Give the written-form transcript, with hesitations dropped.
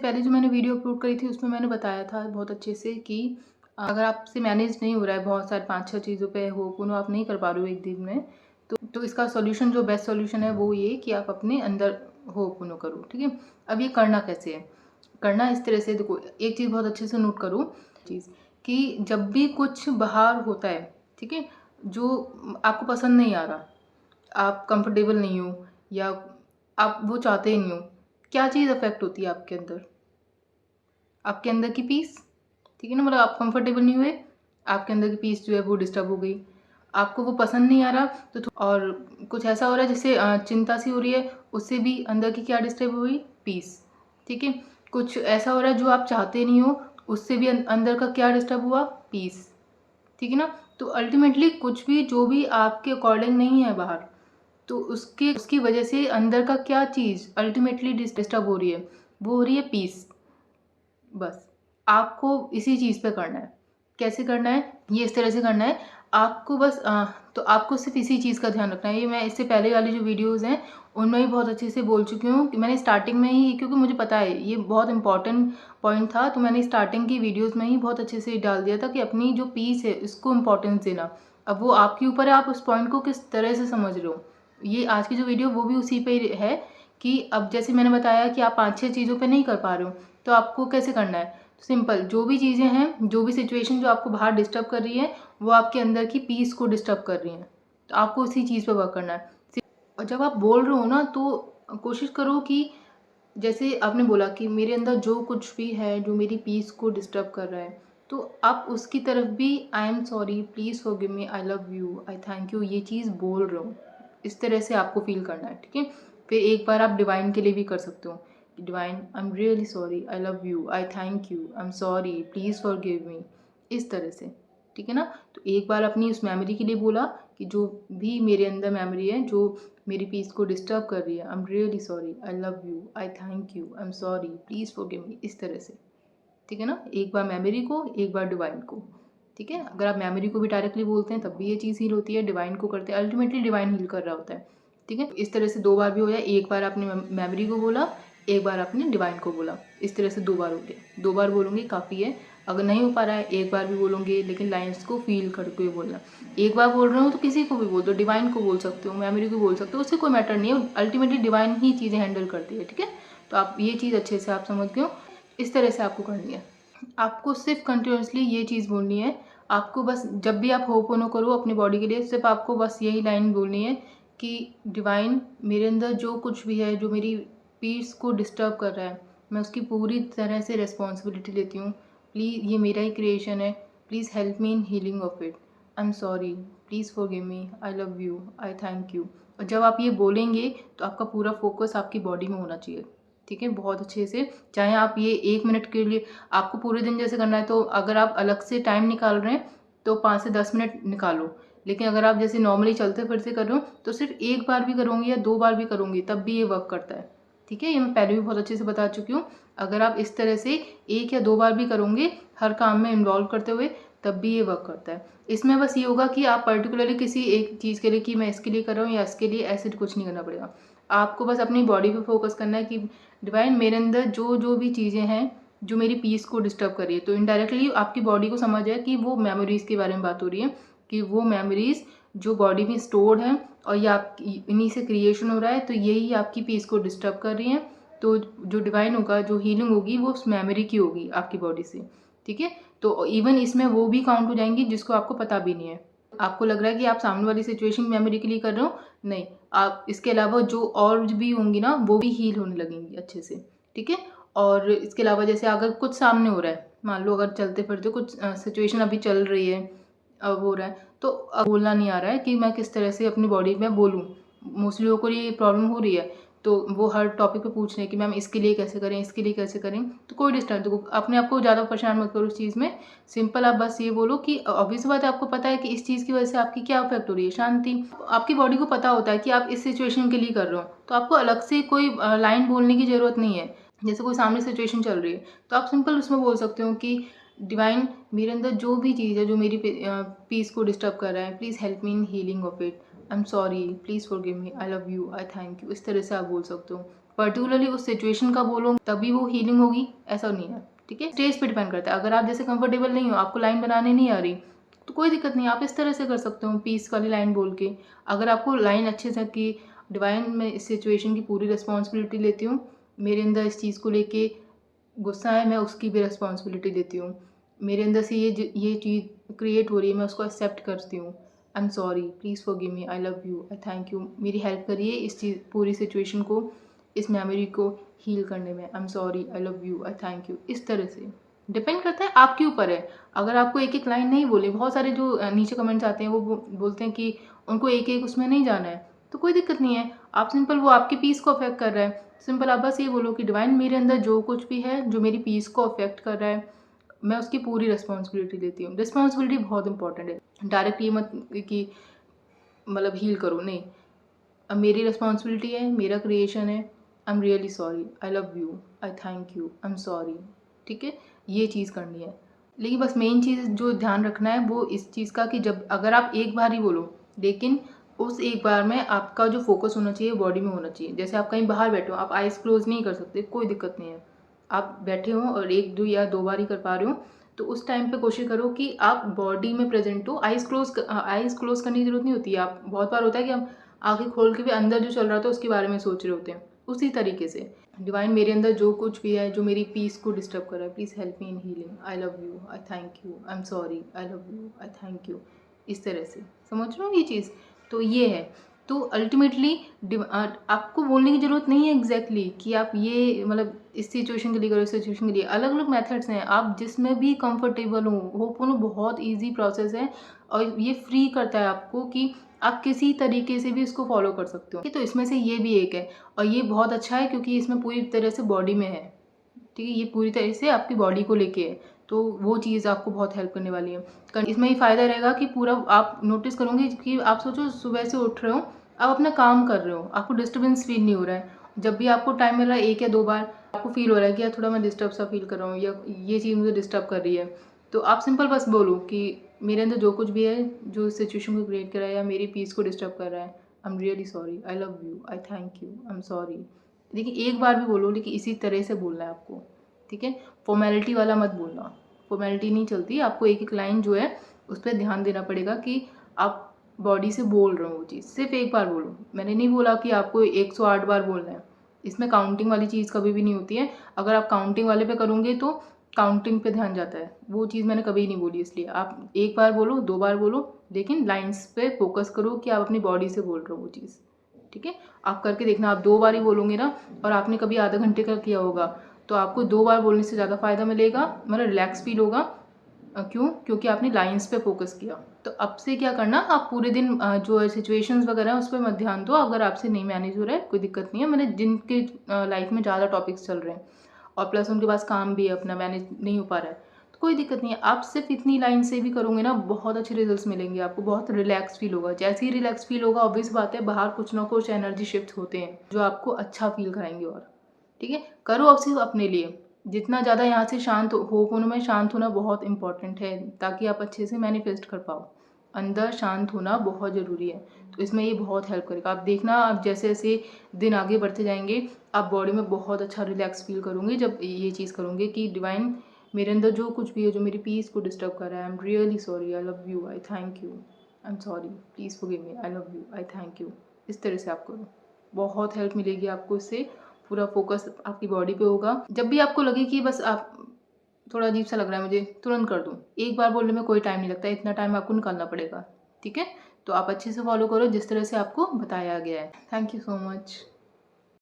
पहले जो मैंने वीडियो अपलोड करी थी उसमें मैंने बताया था बहुत अच्छे से कि अगर आपसे मैनेज नहीं हो रहा है बहुत सारे 5-6 चीज़ों पे होपोनो आप नहीं कर पा रहे हो एक दिन में, तो इसका सॉल्यूशन जो बेस्ट सॉल्यूशन है वो ये कि आप अपने अंदर होपोनो करो। ठीक है, अब ये करना कैसे है? करना इस तरह से, देखो एक चीज़ बहुत अच्छे से नोट करो चीज़ कि जब भी कुछ बाहर होता है, ठीक है, जो आपको पसंद नहीं आ रहा, आप कंफर्टेबल नहीं हो या आप वो चाहते ही नहीं हो, क्या चीज़ अफेक्ट होती है आपके अंदर? आपके अंदर की पीस। ठीक है ना, मतलब आप कंफर्टेबल नहीं हुए, आपके अंदर की पीस जो है वो डिस्टर्ब हो गई। आपको वो पसंद नहीं आ रहा तो और कुछ ऐसा हो रहा है जैसे चिंता सी हो रही है, उससे भी अंदर की क्या डिस्टर्ब हुई? पीस। ठीक है, कुछ ऐसा हो रहा है जो आप चाहते नहीं हो, उससे भी अंदर का क्या डिस्टर्ब हुआ? पीस। ठीक है ना, तो अल्टीमेटली कुछ भी जो भी आपके अकॉर्डिंग नहीं है बाहर, तो उसकी वजह से अंदर का क्या चीज़ अल्टीमेटली डिस्टर्ब हो रही है? वो हो रही है पीस। बस आपको इसी चीज़ पे करना है। कैसे करना है? ये इस तरह से करना है, आपको बस तो आपको सिर्फ इसी चीज़ का ध्यान रखना है। ये मैं इससे पहले वाली जो वीडियोज़ हैं उनमें भी बहुत अच्छे से बोल चुकी हूँ कि मैंने स्टार्टिंग में ही, क्योंकि मुझे पता है ये बहुत इंपॉर्टेंट पॉइंट था, तो मैंने स्टार्टिंग की वीडियोज़ में ही बहुत अच्छे से डाल दिया था कि अपनी जो पीस है इसको इम्पोर्टेंस देना। अब वो आपके ऊपर है, आप उस पॉइंट को किस तरह से समझ रहे हो। ये आज की जो वीडियो वो भी उसी पे है कि अब जैसे मैंने बताया कि आप 5-6 चीज़ों पे नहीं कर पा रहे हो, तो आपको कैसे करना है? सिंपल, जो भी चीज़ें हैं, जो भी सिचुएशन जो आपको बाहर डिस्टर्ब कर रही है, वो आपके अंदर की पीस को डिस्टर्ब कर रही है, तो आपको उसी चीज़ पे वर्क करना है। और जब आप बोल रहे हो ना, तो कोशिश करो कि जैसे आपने बोला कि मेरे अंदर जो कुछ भी है, जो मेरी पीस को डिस्टर्ब कर रहा है, तो आप उसकी तरफ भी I am sorry, please forgive me, I love you, I thank you, ये चीज़ बोल रहे हो। इस तरह से आपको फ़ील करना है, ठीक है? फिर एक बार आप डिवाइन के लिए भी कर सकते हो। Divine, I am really sorry, I love you, I thank you, I am sorry, please forgive me, इस तरह से, ठीक है ना? तो एक बार अपनी उस मेमोरी के लिए बोला कि जो भी मेरे अंदर मेमोरी है, जो मेरी पीस को डिस्टर्ब कर रही है, I am really sorry, I love you, I thank you, I am sorry, please forgive me, इस तरह से, ठीक है ना? एक बार मेमोरी को, एक बार डिवाइन को, ठीक है? अगर आप मेमोरी को भी डायरेक्टली बोलते हैं तब भी ये चीज़ हील होती है, डिवाइन को करते हैं, अल्टीमेटली डिवाइन हील कर रहा होता है, ठीक है? इस तरह से 2 बार भी हो जाए, एक बार आपने मेमोरी को बोला, एक बार आपने डिवाइन को बोला, इस तरह से 2 बार हो गया। 2 बार बोलूँगी काफ़ी है, अगर नहीं हो पा रहा है एक बार भी बोलूँगी, लेकिन लाइन्स को फ़ील करके बोलना। एक बार बोल रहे हो तो किसी को भी बोल दो, डिवाइन को बोल सकते हो, मेमोरी को बोल सकते हो, उससे कोई मैटर नहीं है, अल्टीमेटली डिवाइन ही चीज़ें हैंडल करती है, ठीक है? तो आप ये चीज़ अच्छे से आप समझ गए हो, इस तरह से आपको करनी है। आपको सिर्फ कंटिन्यूअसली ये चीज़ बोलनी है, आपको बस जब भी आप होपोनो करो अपनी बॉडी के लिए, सिर्फ आपको बस यही लाइन बोलनी है कि डिवाइन, मेरे अंदर जो कुछ भी है, जो मेरी पीस को डिस्टर्ब कर रहा है, मैं उसकी पूरी तरह से रिस्पॉन्सिबिलिटी लेती हूँ। प्लीज़, ये मेरा ही क्रिएशन है, please help me in healing of it, I am sorry, please forgive me, I love you, I thank you. और जब आप ये बोलेंगे तो आपका पूरा फोकस आपकी बॉडी में होना चाहिए, ठीक है? बहुत अच्छे से, चाहे आप ये 1 मिनट के लिए, आपको पूरे दिन जैसे करना है, तो अगर आप अलग से टाइम निकाल रहे हैं तो 5 से 10 मिनट निकालो। लेकिन अगर आप जैसे नॉर्मली चलते-फिरते कर रहे हो तो सिर्फ 1 बार भी करोगे या 2 बार भी करोगे तब भी ये वर्क करता है, ठीक है? ये मैं पहले भी बहुत अच्छे से बता चुकी हूँ। अगर आप इस तरह से 1 या 2 बार भी करोगे हर काम में इन्वॉल्व करते हुए, तब भी ये वर्क करता है। इसमें बस ये होगा कि आप पर्टिकुलरली किसी एक चीज़ के लिए कि मैं इसके लिए कर रहा हूँ या इसके लिए, ऐसे कुछ नहीं करना पड़ेगा। आपको बस अपनी बॉडी पे फोकस करना है कि डिवाइन, मेरे अंदर जो भी चीज़ें हैं जो मेरी पीस को डिस्टर्ब कर रही है, तो इनडायरेक्टली आपकी बॉडी को समझ है कि वो मेमोरीज़ के बारे में बात हो रही है, कि वो मेमोरीज़ जो बॉडी में स्टोर्ड हैं और ये आप इन्हीं से क्रिएशन हो रहा है, तो यही आपकी पीस को डिस्टर्ब कर रही हैं। तो जो डिवाइन होगा, जो हीलिंग होगी, वो उस मेमोरी की होगी आपकी बॉडी से, ठीक है? तो इवन इसमें वो भी काउंट हो जाएंगी जिसको आपको पता भी नहीं है। आपको लग रहा है कि आप सामने वाली सिचुएशन मेमोरी के लिए कर रहे हो, नहीं, आप इसके अलावा जो और भी होंगी ना वो भी हील होने लगेंगी अच्छे से, ठीक है? और इसके अलावा जैसे अगर कुछ सामने हो रहा है, मान लो अगर चलते-फिरते कुछ सिचुएशन अभी चल रही है, अब हो रहा है, तो अब बोलना नहीं आ रहा है कि मैं किस तरह से अपनी बॉडी में बोलूँ। मोस्टली लोगों को ये प्रॉब्लम हो रही है, तो वो हर टॉपिक पे पूछ रहे हैं कि मैम इसके लिए कैसे करें, इसके लिए कैसे करें? तो कोई डिस्टर्ब, देखो अपने आप को ज़्यादा परेशान मत करो इस चीज़ में। सिंपल आप बस ये बोलो कि ऑब्वियस बात है, आपको पता है कि इस चीज़ की वजह से आपकी क्या इफ़ेक्ट हो रही है, शांति। आपकी बॉडी को पता होता है कि आप इस सिचुएशन के लिए कर रहे हो, तो आपको अलग से कोई लाइन बोलने की ज़रूरत नहीं है। जैसे कोई सामने सिचुएशन चल रही है, तो आप सिंपल उसमें बोल सकते हो कि डिवाइन, मेरे अंदर जो भी चीज़ है जो मेरी पीस को डिस्टर्ब कर रहा है, please help me in healing of it, I am sorry, please forgive me, I love you, I thank you, इस तरह से आप बोल सकते हो। पर्टिकुलरली उस सिचुएशन का बोलो तभी वो हीलिंग होगी, ऐसा नहीं है। ठीक है, स्टेज पे डिपेंड करता है। अगर आप जैसे कंफर्टेबल नहीं हो, आपको लाइन बनाने नहीं आ रही, तो कोई दिक्कत नहीं, आप इस तरह से कर सकते हो पीस वाली लाइन बोल के। अगर आपको लाइन अच्छे से कि डिवाइन मैं इस सिचुएशन की पूरी रिस्पॉन्सिबिलिटी लेती हूँ, मेरे अंदर इस चीज़ को लेके गुस्सा है, मैं उसकी भी रिस्पॉन्सिबिलिटी लेती हूँ, मेरे अंदर से ये चीज़ क्रिएट हो रही है, मैं उसको एक्सेप्ट करती हूँ, I am sorry, please forgive me, I love you, I thank you, मेरी हेल्प करिए इस चीज़ पूरी सिचुएशन को, इस मेमोरी को हील करने में, I am sorry, I love you, I thank you. इस तरह से डिपेंड करता है, आपके ऊपर है। अगर आपको एक एक लाइन नहीं बोले, बहुत सारे जो नीचे कमेंट्स आते हैं वो बोलते हैं कि उनको एक एक उसमें नहीं जाना है, तो कोई दिक्कत नहीं है। आप सिंपल, वो आपकी पीस को अफेक्ट कर रहा है, सिंपल आप बस ये बोलो कि डिवाइन मेरे अंदर जो कुछ भी है जो मेरी पीस को अफेक्ट कर रहा है, मैं उसकी पूरी रिस्पॉन्सिबिलिटी लेती हूँ। रिस्पॉन्सिबिलिटी बहुत इंपॉर्टेंट है। डायरेक्ट ये मत कि मतलब हील करो, नहीं, अब मेरी रिस्पॉन्सिबिलिटी है, मेरा क्रिएशन है, I am really sorry, I love you, I thank you, I am sorry. ठीक है, ये चीज़ करनी है। लेकिन बस मेन चीज़ जो ध्यान रखना है वो इस चीज़ का कि जब अगर आप एक बार ही बोलो, लेकिन उस एक बार में आपका जो फोकस होना चाहिए बॉडी में होना चाहिए। जैसे आप कहीं बाहर बैठे हो, आप आइज़ क्लोज नहीं कर सकते, कोई दिक्कत नहीं है, आप बैठे हो और एक दो या दो बार ही कर पा रहे हो, तो उस टाइम पे कोशिश करो कि आप बॉडी में प्रेजेंट हो। आइज़ क्लोज करने की जरूरत नहीं होती है। आप बहुत बार होता है कि हम आंखें खोल के भी अंदर जो चल रहा था उसके बारे में सोच रहे होते हैं। उसी तरीके से डिवाइन मेरे अंदर जो कुछ भी है जो मेरी पीस को डिस्टर्ब कर रहा है, please help me in healing, I love you, I thank you, I am sorry, I love you, I thank you. इस तरह से समझ रहे हो ये चीज़, तो ये है। तो अल्टीमेटली आपको बोलने की ज़रूरत नहीं है एग्जैक्टली कि आप ये मतलब इस सिचुएशन के लिए करो, इस सिचुएशन के लिए अलग अलग मेथड्स हैं, आप जिसमें भी कंफर्टेबल हो। होपोनो बहुत इजी प्रोसेस है और ये फ्री करता है आपको कि आप किसी तरीके से भी इसको फॉलो कर सकते हो। तो इसमें से ये भी एक है और ये बहुत अच्छा है क्योंकि इसमें पूरी तरह से बॉडी में है। ठीक है, ये पूरी तरह से आपकी बॉडी को लेके है, तो वो चीज़ आपको बहुत हेल्प करने वाली है। इसमें ये फ़ायदा रहेगा कि पूरा आप नोटिस करोगे कि आप सोचो सुबह से उठ रहे हो, आप अपना काम कर रहे हो, आपको डिस्टर्बेंस फील नहीं हो रहा है। जब भी आपको टाइम मिल रहा है एक या दो बार आपको फील हो रहा है कि यार थोड़ा मैं डिस्टर्ब सा फील कर रहा हूँ या ये चीज़ मुझे डिस्टर्ब कर रही है, तो आप सिंपल बस बोलो कि मेरे अंदर जो कुछ भी है जो सिचुएशन को क्रिएट कर रहा है या मेरी पीस को डिस्टर्ब कर रहा है, I am really sorry, I love you, I thank you, I am sorry. देखिए एक बार भी बोलो, लेकिन इसी तरह से बोलना है आपको। ठीक है, फॉर्मेलिटी वाला मत बोलना, फॉर्मेलिटी नहीं चलती। आपको एक एक लाइन जो है उस पर ध्यान देना पड़ेगा कि आप बॉडी से बोल रहे हो वो चीज़। सिर्फ एक बार बोलो, मैंने नहीं बोला कि आपको 108 बार बोलना है। इसमें काउंटिंग वाली चीज़ कभी भी नहीं होती है। अगर आप काउंटिंग वाले पे करोगे तो काउंटिंग पे ध्यान जाता है, वो चीज़ मैंने कभी नहीं बोली। इसलिए आप एक बार बोलो, दो बार बोलो, लेकिन लाइन्स पे फोकस करो कि आप अपनी बॉडी से बोल रहे हो वो चीज़। ठीक है, आप करके देखना। आप दो बार ही बोलोगे ना, और आपने कभी आधा घंटे का किया होगा, तो आपको दो बार बोलने से ज़्यादा फ़ायदा मिलेगा, मतलब रिलैक्स फील होगा। क्यों? क्योंकि आपने लाइन्स पे फोकस किया। तो अब से क्या करना, आप पूरे दिन जो सिचुएशंस वगैरह है उस पर मत ध्यान दो। अगर आपसे नहीं मैनेज हो रहा है कोई दिक्कत नहीं है, मैंने जिनके लाइफ में ज़्यादा टॉपिक्स चल रहे हैं और प्लस उनके पास काम भी है अपना, मैनेज नहीं हो पा रहा है, तो कोई दिक्कत नहीं है। आप सिर्फ इतनी लाइन से भी करोगे ना, बहुत अच्छे रिजल्ट्स मिलेंगे आपको, बहुत रिलैक्स फील होगा। जैसे ही रिलैक्स फील होगा, ऑब्वियस बात है बाहर कुछ ना कुछ एनर्जी शिफ्ट होते हैं जो आपको अच्छा फील कराएंगे। और ठीक है, करो अब सिर्फ अपने लिए। जितना ज़्यादा यहाँ से शांत होने में शांत होना बहुत इंपॉर्टेंट है, ताकि आप अच्छे से मैनिफेस्ट कर पाओ। अंदर शांत होना बहुत ज़रूरी है, तो इसमें ये बहुत हेल्प करेगा। आप देखना, आप जैसे जैसे दिन आगे बढ़ते जाएंगे, आप बॉडी में बहुत अच्छा रिलैक्स फील करोगे जब ये चीज़ करोगे कि डिवाइन मेरे अंदर जो कुछ भी है जो मेरी पीस को डिस्टर्ब कर रहा है, I am really sorry, I love you, I thank you, I am sorry, please forgive me, I love you, I thank you. इस तरह से आप करो, बहुत हेल्प मिलेगी आपको इससे। पूरा फोकस आपकी बॉडी पे होगा। जब भी आपको लगे कि बस आप थोड़ा अजीब सा लग रहा है मुझे, तुरंत कर दूँ। एक बार बोलने में कोई टाइम नहीं लगता, इतना टाइम आपको निकालना पड़ेगा। ठीक है, तो आप अच्छे से फॉलो करो जिस तरह से आपको बताया गया है। Thank you so much.